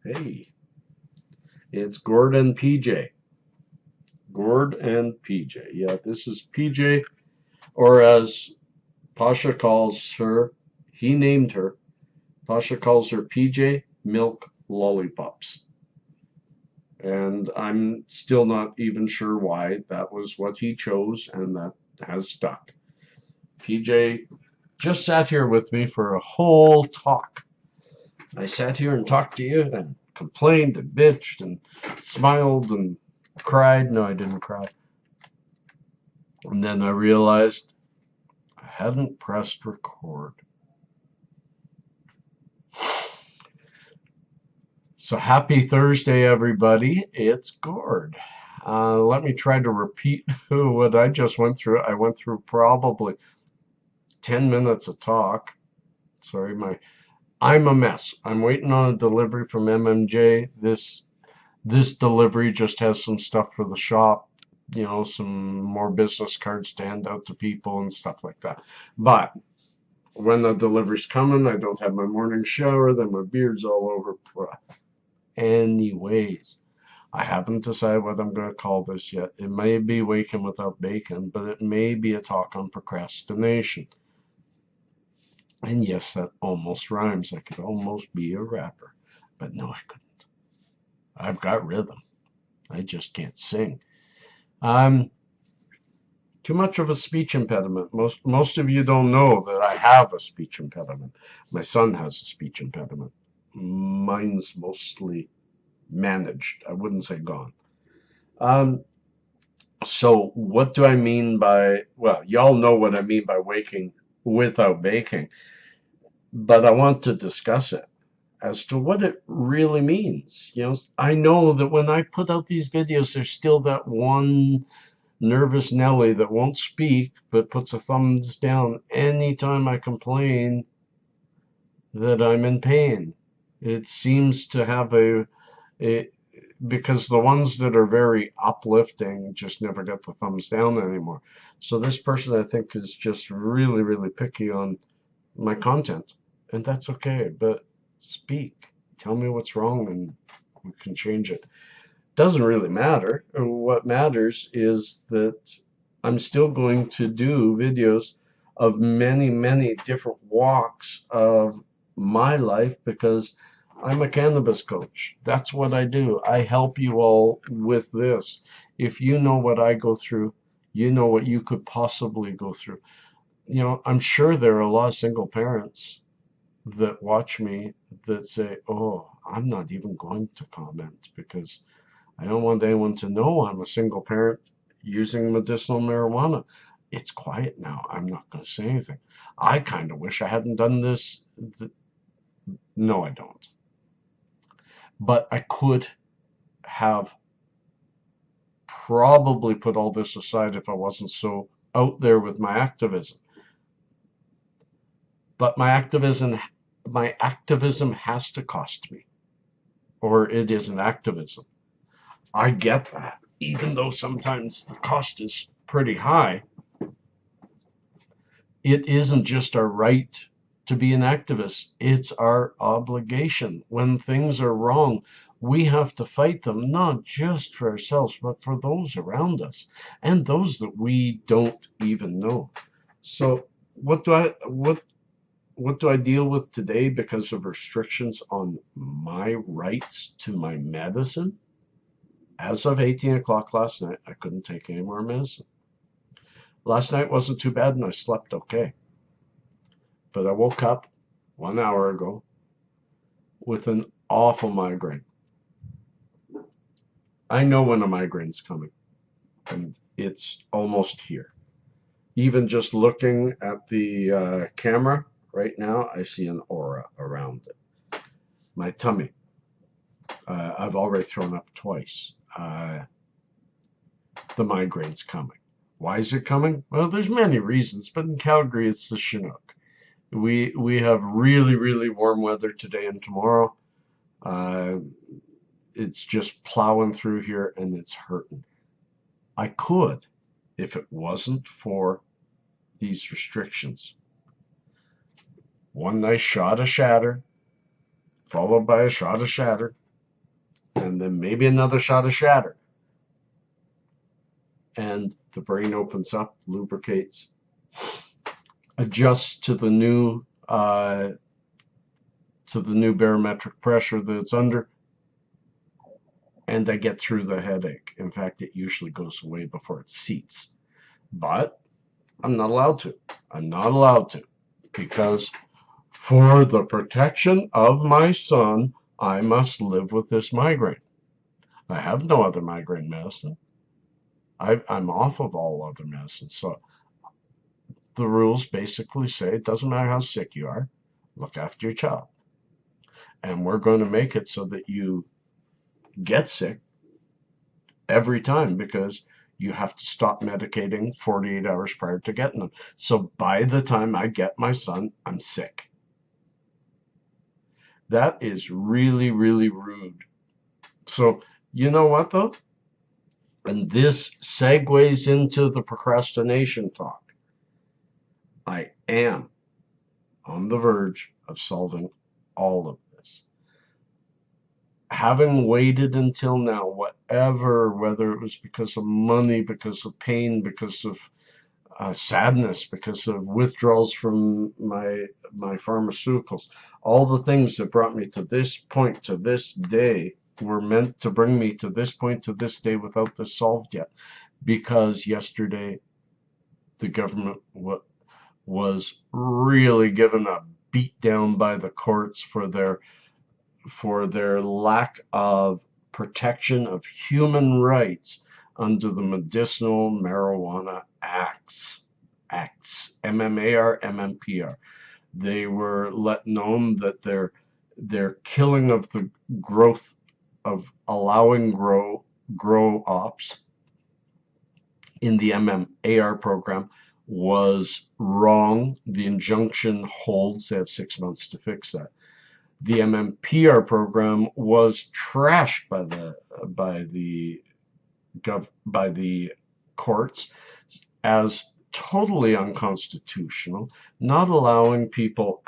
Hey, it's Gord and PJ. Gord and PJ. Yeah, this is PJ, or as Pasha calls her, he named her. Pasha calls her PJ Milk Lollipops. And I'm still not even sure why. That was what he chose, and that has stuck. PJ just sat here with me for a whole talk. I sat here and talked to you and complained and bitched and smiled and cried. No, I didn't cry. And then I realized I hadn't pressed record. So happy Thursday, everybody. It's Gord. Let me try to repeat what I just went through. I went through probably 10 minutes of talk. Sorry, I'm a mess. I'm waiting on a delivery from MMJ. This delivery just has some stuff for the shop, some more business cards to hand out to people and stuff like that. But when the delivery's coming, I don't have my morning shower, then my beard's all over. Anyways, I haven't decided what I'm going to call this yet. It may be Waking Without Bacon, but it may be a talk on procrastination. And yes, that almost rhymes. I could almost be a rapper, but no, I couldn't. I've got rhythm. I just can't sing. Too much of a speech impediment. Most of you don't know that I have a speech impediment. My son has a speech impediment. Mine's mostly managed. I wouldn't say gone. So what do I mean by, well, y'all know what I mean by waking without baking, but I want to discuss it as to what it really means. I know that when I put out these videos, there's still that one nervous Nelly that won't speak but puts a thumbs down anytime I complain that I'm in pain. It seems to have because the ones that are very uplifting just never get the thumbs down anymore. So this person, I think, is just really, really picky on my content, and that's okay. But speak, tell me what's wrong, and we can change it. Doesn't really matter. What matters is that I'm still going to do videos of many, many different walks of my life because I'm a cannabis coach. That's what I do. I help you all with this. If you know what I go through, you know what you could possibly go through. I'm sure there are a lot of single parents that watch me that say, oh, I'm not even going to comment because I don't want anyone to know I'm a single parent using medicinal marijuana. It's quiet now. I'm not going to say anything. I kind of wish I hadn't done this. No, I don't. But I could have probably put all this aside if I wasn't so out there with my activism. But my activism has to cost me, or it is an activism. I get that, even though sometimes the cost is pretty high. It isn't just our right to be an activist, it's our obligation. When things are wrong, we have to fight them, not just for ourselves, but for those around us and those that we don't even know. So what do I deal with today because of restrictions on my rights to my medicine? As of 18 o'clock last night, I couldn't take any more medicine. Last night wasn't too bad and I slept okay. But I woke up 1 hour ago with an awful migraine. I know when a migraine's coming, and it's almost here. Even just looking at the camera right now, I see an aura around it. My tummy, I've already thrown up twice. The migraine's coming. Why is it coming? Well, there's many reasons, but in Calgary, it's the Chinook. We have really, really warm weather today and tomorrow. It's just plowing through here and it's hurting. I could, if it wasn't for these restrictions. One nice shot of shatter, followed by a shot of shatter, and then maybe another shot of shatter. And the brain opens up, lubricates, adjusts to the new barometric pressure that it's under, and I get through the headache. In fact, it usually goes away before it seats. But I'm not allowed to. I'm not allowed to, because for the protection of my son, I must live with this migraine. I have no other migraine medicine. I'm off of all other medicines. So the rules basically say it doesn't matter how sick you are, look after your child. And we're going to make it so that you get sick every time, because you have to stop medicating 48 hours prior to getting them. So by the time I get my son, I'm sick. That is really, really rude. So, you know what though? And this segues into the procrastination talk. I am on the verge of solving all of this. Having waited until now, whether it was because of money, because of pain, because of sadness, because of withdrawals from my pharmaceuticals, all the things that brought me to this point, to this day, were meant to bring me to this point, to this day, without this solved yet. Because yesterday, the government was really given a beat down by the courts for their lack of protection of human rights under the Medicinal Marijuana Acts, MMAR, MMPR. They were let known that their killing of the growth of allowing grow ops in the MMAR program was wrong. The injunction holds. They have 6 months to fix that. The MMPR program was trashed by the courts as totally unconstitutional, not allowing people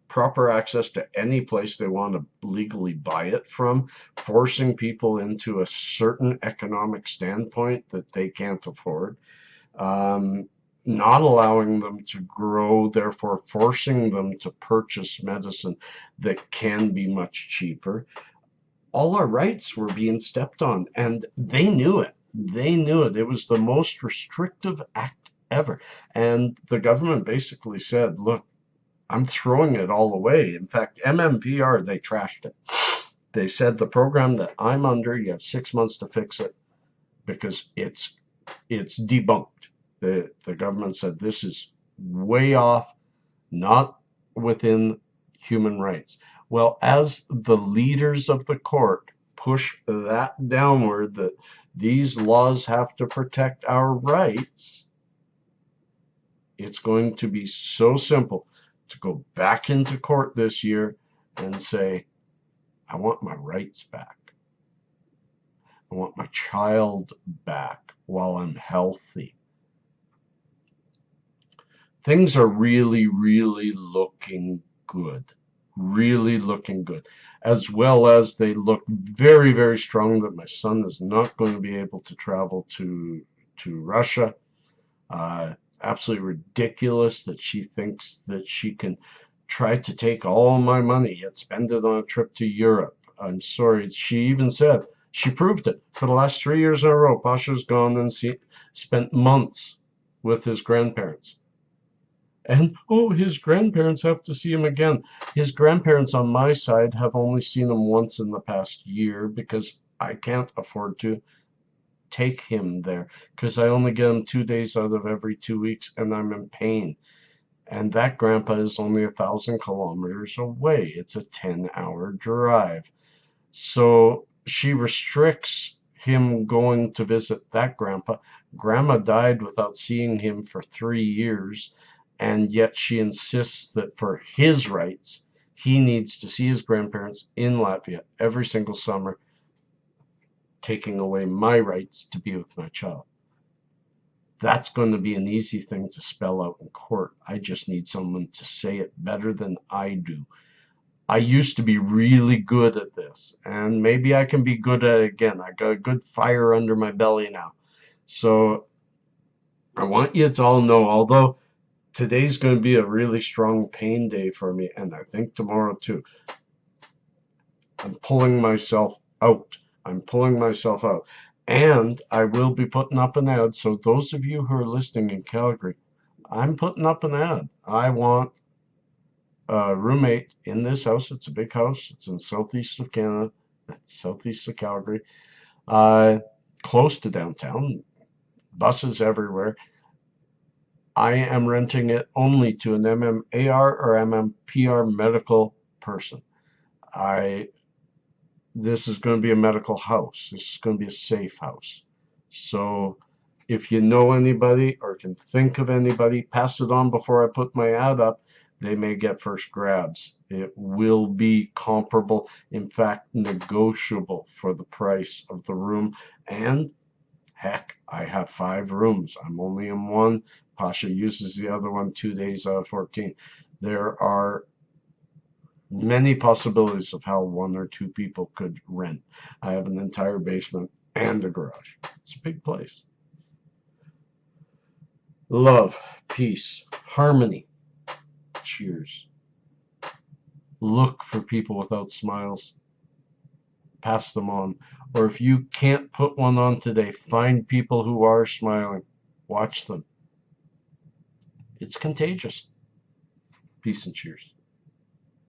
proper access to any place they want to legally buy it from, forcing people into a certain economic standpoint that they can't afford, not allowing them to grow, therefore forcing them to purchase medicine that can be much cheaper. All our rights were being stepped on, and they knew it. They knew it. It was the most restrictive act ever. And the government basically said, look, I'm throwing it all away. In fact, MMPR, they trashed it. They said the program that I'm under, you have 6 months to fix it because it's debunked. The government said this is way off, not within human rights. Well, as the leaders of the court push that downward, that these laws have to protect our rights, it's going to be so simple to go back into court this year and say, I want my rights back. I want my child back while I'm healthy. Things are really, really looking good. Really looking good. As well as they look very, very strong that my son is not going to be able to travel to Russia. Absolutely ridiculous that she thinks that she can try to take all my money yet spend it on a trip to Europe. I'm sorry. She even said, she proved it. For the last 3 years in a row, Pasha's gone and spent months with his grandparents. And, oh, his grandparents have to see him again. His grandparents on my side have only seen him once in the past year because I can't afford to take him there because I only get him 2 days out of every 2 weeks and I'm in pain. And that grandpa is only 1,000 kilometers away. It's a 10-hour drive. So she restricts him going to visit that grandpa. Grandma died without seeing him for 3 years. And yet she insists that for his rights, he needs to see his grandparents in Latvia every single summer, taking away my rights to be with my child. That's going to be an easy thing to spell out in court. I just need someone to say it better than I do. I used to be really good at this, and maybe I can be good at it again. I got a good fire under my belly now. So I want you to all know, although today's going to be a really strong pain day for me, and I think tomorrow too, I'm pulling myself out. I'm pulling myself out. And I will be putting up an ad. So those of you who are listening in Calgary, I'm putting up an ad. I want a roommate in this house. It's a big house. It's in southeast of Canada, southeast of Calgary, uh, close to downtown, buses everywhere. I am renting it only to an MMAR or MMPR medical person. I This is going to be a medical house. This is going to be a safe house. So if you know anybody or can think of anybody, pass it on before I put my ad up. They may get first grabs. It will be comparable, in fact, negotiable for the price of the room. And heck, I have 5 rooms. I'm only in one. Pasha uses the other one 2 days out of 14. There are many possibilities of how 1 or 2 people could rent. I have an entire basement and a garage. It's a big place. Love, peace, harmony. Cheers. Look for people without smiles. Pass them on. Or if you can't put one on today, find people who are smiling. Watch them. It's contagious. Peace and cheers.